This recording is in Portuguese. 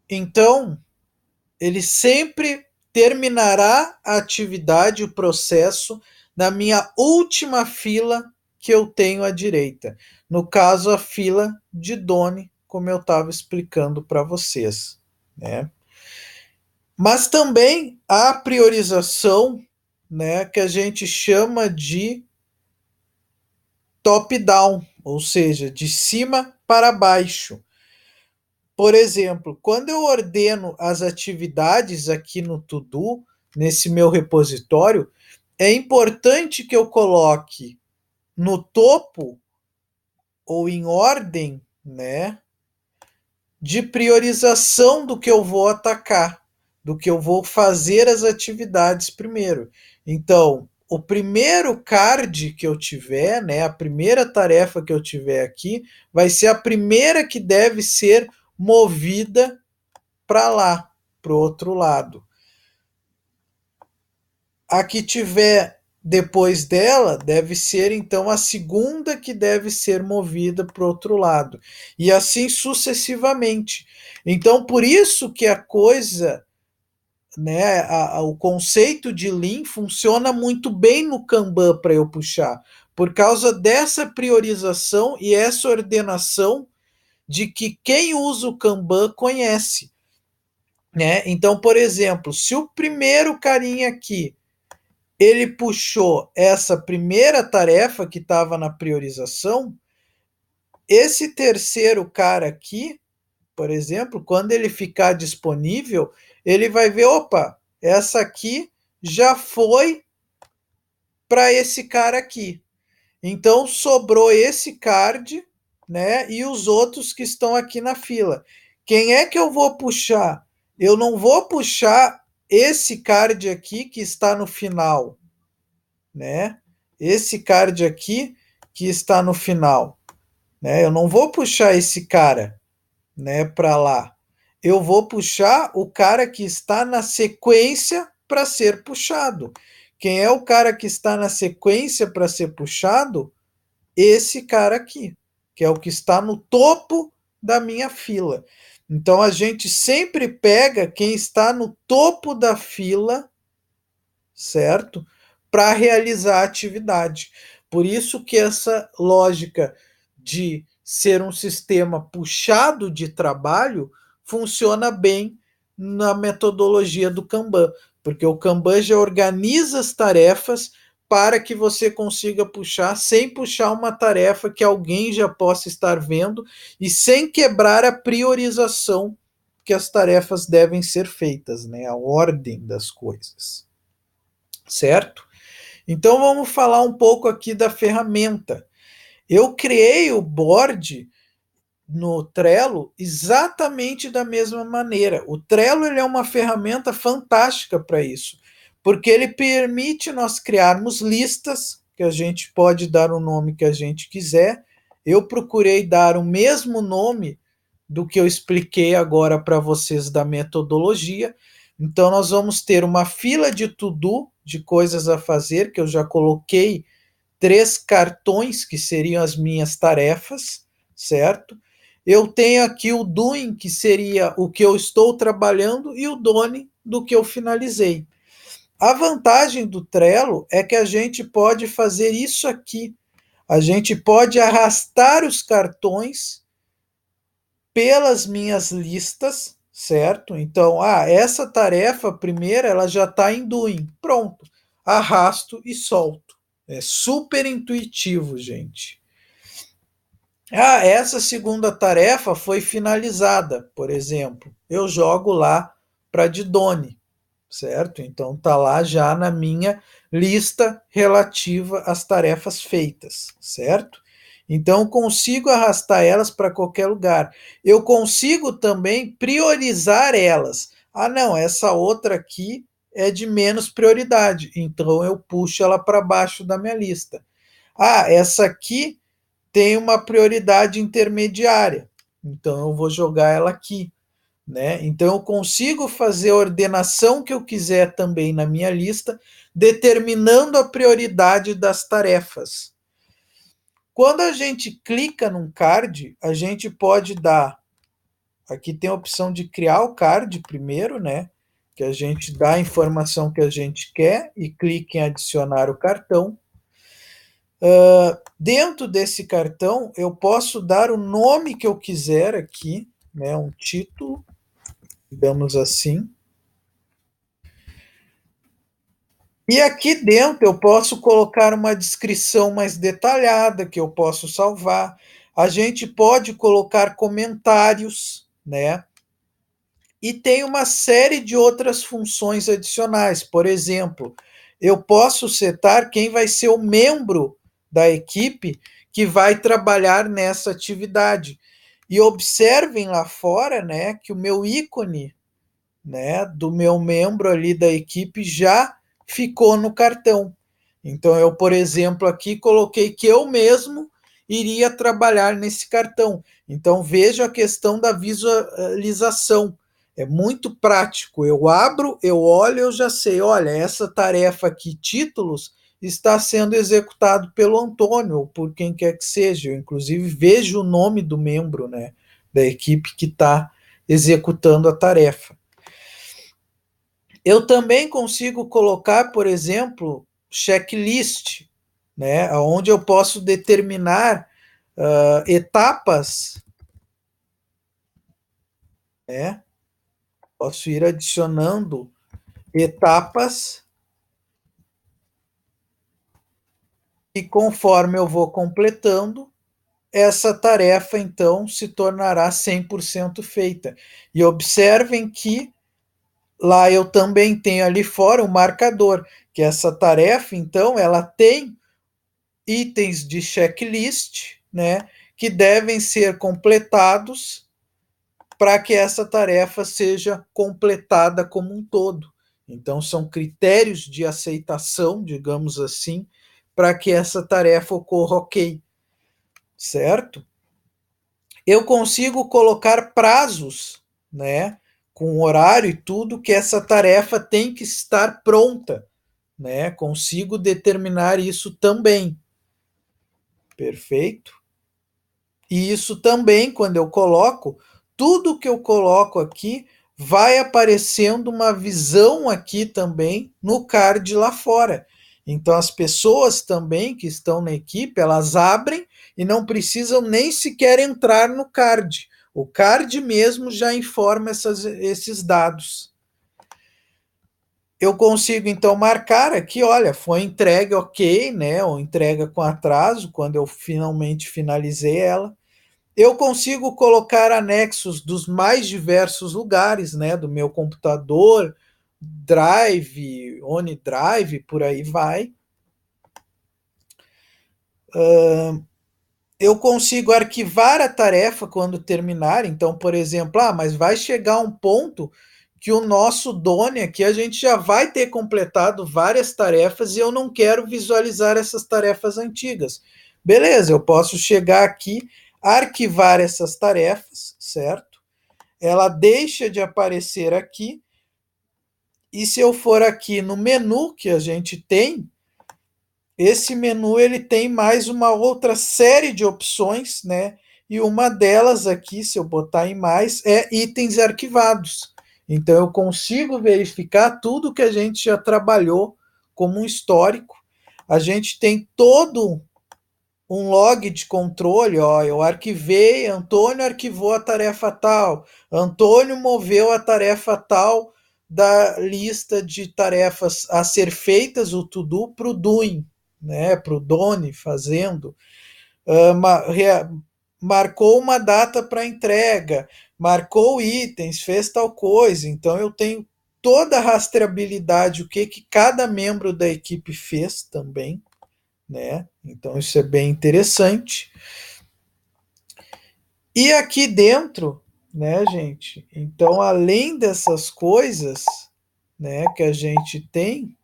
Então, ele sempre terminará a atividade, o processo, na minha última fila que eu tenho à direita. No caso, a fila de Doni, como eu estava explicando para vocês, né? Mas também há priorização, né, que a gente chama de top-down, ou seja, de cima para baixo. Por exemplo, quando eu ordeno as atividades aqui no To-Do, nesse meu repositório, é importante que eu coloque no topo ou em ordem, né, de priorização do que eu vou atacar, do que eu vou fazer as atividades primeiro. Então, o primeiro card que eu tiver, né, a primeira tarefa que eu tiver aqui, vai ser a primeira que deve ser movida para lá, para o outro lado. A que tiver depois dela deve ser então a segunda que deve ser movida para o outro lado. E assim sucessivamente. Então, por isso que a coisa, né, o conceito de Lean funciona muito bem no Kanban para eu puxar. Por causa dessa priorização e essa ordenação de que quem usa o Kanban conhece. Né? Então, por exemplo, se o primeiro carinha aqui ele puxou essa primeira tarefa que estava na priorização, esse terceiro cara aqui, por exemplo, quando ele ficar disponível, ele vai ver, opa, essa aqui já foi para esse cara aqui. Então sobrou esse card, né, e os outros que estão aqui na fila. Quem é que eu vou puxar? Eu não vou puxar esse card aqui que está no final, né? Esse card aqui que está no final, né? Eu não vou puxar esse cara, né, para lá. Eu vou puxar o cara que está na sequência para ser puxado. Quem é o cara que está na sequência para ser puxado? Esse cara aqui, que é o que está no topo da minha fila. Então a gente sempre pega quem está no topo da fila, certo? Para realizar a atividade. Por isso que essa lógica de ser um sistema puxado de trabalho funciona bem na metodologia do Kanban, porque o Kanban já organiza as tarefas para que você consiga puxar sem puxar uma tarefa que alguém já possa estar vendo e sem quebrar a priorização que as tarefas devem ser feitas, né? A ordem das coisas, certo? Então vamos falar um pouco aqui da ferramenta. Eu criei o board no Trello exatamente da mesma maneira. O Trello ele é uma ferramenta fantástica para isso, porque ele permite nós criarmos listas, que a gente pode dar o nome que a gente quiser. Eu procurei dar o mesmo nome do que eu expliquei agora para vocês da metodologia. Então, nós vamos ter uma fila de to-do, de coisas a fazer, que eu já coloquei 3 cartões, que seriam as minhas tarefas, certo? Eu tenho aqui o doing, que seria o que eu estou trabalhando, e o done, do que eu finalizei. A vantagem do Trello é que a gente pode fazer isso aqui. A gente pode arrastar os cartões pelas minhas listas, certo? Então, essa tarefa primeira, ela já está em doing. Pronto. Arrasto e solto. É super intuitivo, gente. Essa segunda tarefa foi finalizada, por exemplo. Eu jogo lá para Didone, certo? Então tá lá já na minha lista relativa às tarefas feitas, certo? Então consigo arrastar elas para qualquer lugar. Eu consigo também priorizar elas. Não, essa outra aqui é de menos prioridade, então eu puxo ela para baixo da minha lista. Essa aqui tem uma prioridade intermediária, então eu vou jogar ela aqui. Né? Então eu consigo fazer a ordenação que eu quiser também na minha lista, determinando a prioridade das tarefas. Quando a gente clica num card, a gente pode dar aqui tem a opção de criar o card primeiro, né? Que a gente dá a informação que a gente quer e clica em adicionar o cartão. Dentro desse cartão, eu posso dar o nome que eu quiser aqui, né? Um título, digamos assim. E aqui dentro eu posso colocar uma descrição mais detalhada que eu posso salvar. A gente pode colocar comentários, né? E tem uma série de outras funções adicionais. Por exemplo, eu posso setar quem vai ser o membro da equipe que vai trabalhar nessa atividade. E observem lá fora, né, que o meu ícone, né, do meu membro ali da equipe já ficou no cartão. Então eu, por exemplo, aqui coloquei que eu mesmo iria trabalhar nesse cartão. Então veja a questão da visualização. É muito prático. Eu abro, eu olho, eu já sei, olha, essa tarefa aqui, títulos, está sendo executado pelo Antônio, ou por quem quer que seja. Eu, inclusive, vejo o nome do membro, né, da equipe que está executando a tarefa. Eu também consigo colocar, por exemplo, checklist, né, onde eu posso determinar etapas, né, posso ir adicionando etapas e conforme eu vou completando, essa tarefa então se tornará 100% feita. E observem que lá eu também tenho ali fora o marcador, que essa tarefa então ela tem itens de checklist, né, que devem ser completados para que essa tarefa seja completada como um todo. Então, são critérios de aceitação, digamos assim, para que essa tarefa ocorra ok, certo? Eu consigo colocar prazos, né, com horário e tudo, que essa tarefa tem que estar pronta, né? Consigo determinar isso também. Perfeito? E isso também, quando eu coloco, tudo que eu coloco aqui vai aparecendo uma visão aqui também no card lá fora. Então as pessoas também que estão na equipe, elas abrem e não precisam nem sequer entrar no card. O card mesmo já informa esses dados. Eu consigo então marcar aqui, olha, foi entregue ok, né? Ou entrega com atraso, quando eu finalmente finalizei ela. Eu consigo colocar anexos dos mais diversos lugares, né? Do meu computador, Drive, OneDrive, por aí vai. Eu consigo arquivar a tarefa quando terminar. Então, por exemplo, mas vai chegar um ponto que o nosso Doni aqui a gente já vai ter completado várias tarefas e eu não quero visualizar essas tarefas antigas. Beleza, eu posso chegar aqui, arquivar essas tarefas, certo? Ela deixa de aparecer aqui. E se eu for aqui no menu que a gente tem, esse menu ele tem mais uma outra série de opções, né? E uma delas aqui, se eu botar em mais, é itens arquivados. Então eu consigo verificar tudo que a gente já trabalhou como um histórico. A gente tem todo um log de controle, ó, eu arquivei, Antônio arquivou a tarefa tal, Antônio moveu a tarefa tal da lista de tarefas a ser feitas, o to-do, para o doing, né, para o Doni fazendo, marcou uma data para entrega, marcou itens, fez tal coisa, então eu tenho toda a rastreabilidade, o que cada membro da equipe fez também, né? Então isso é bem interessante. E aqui dentro, né, gente? Então, além dessas coisas, né, que a gente tem,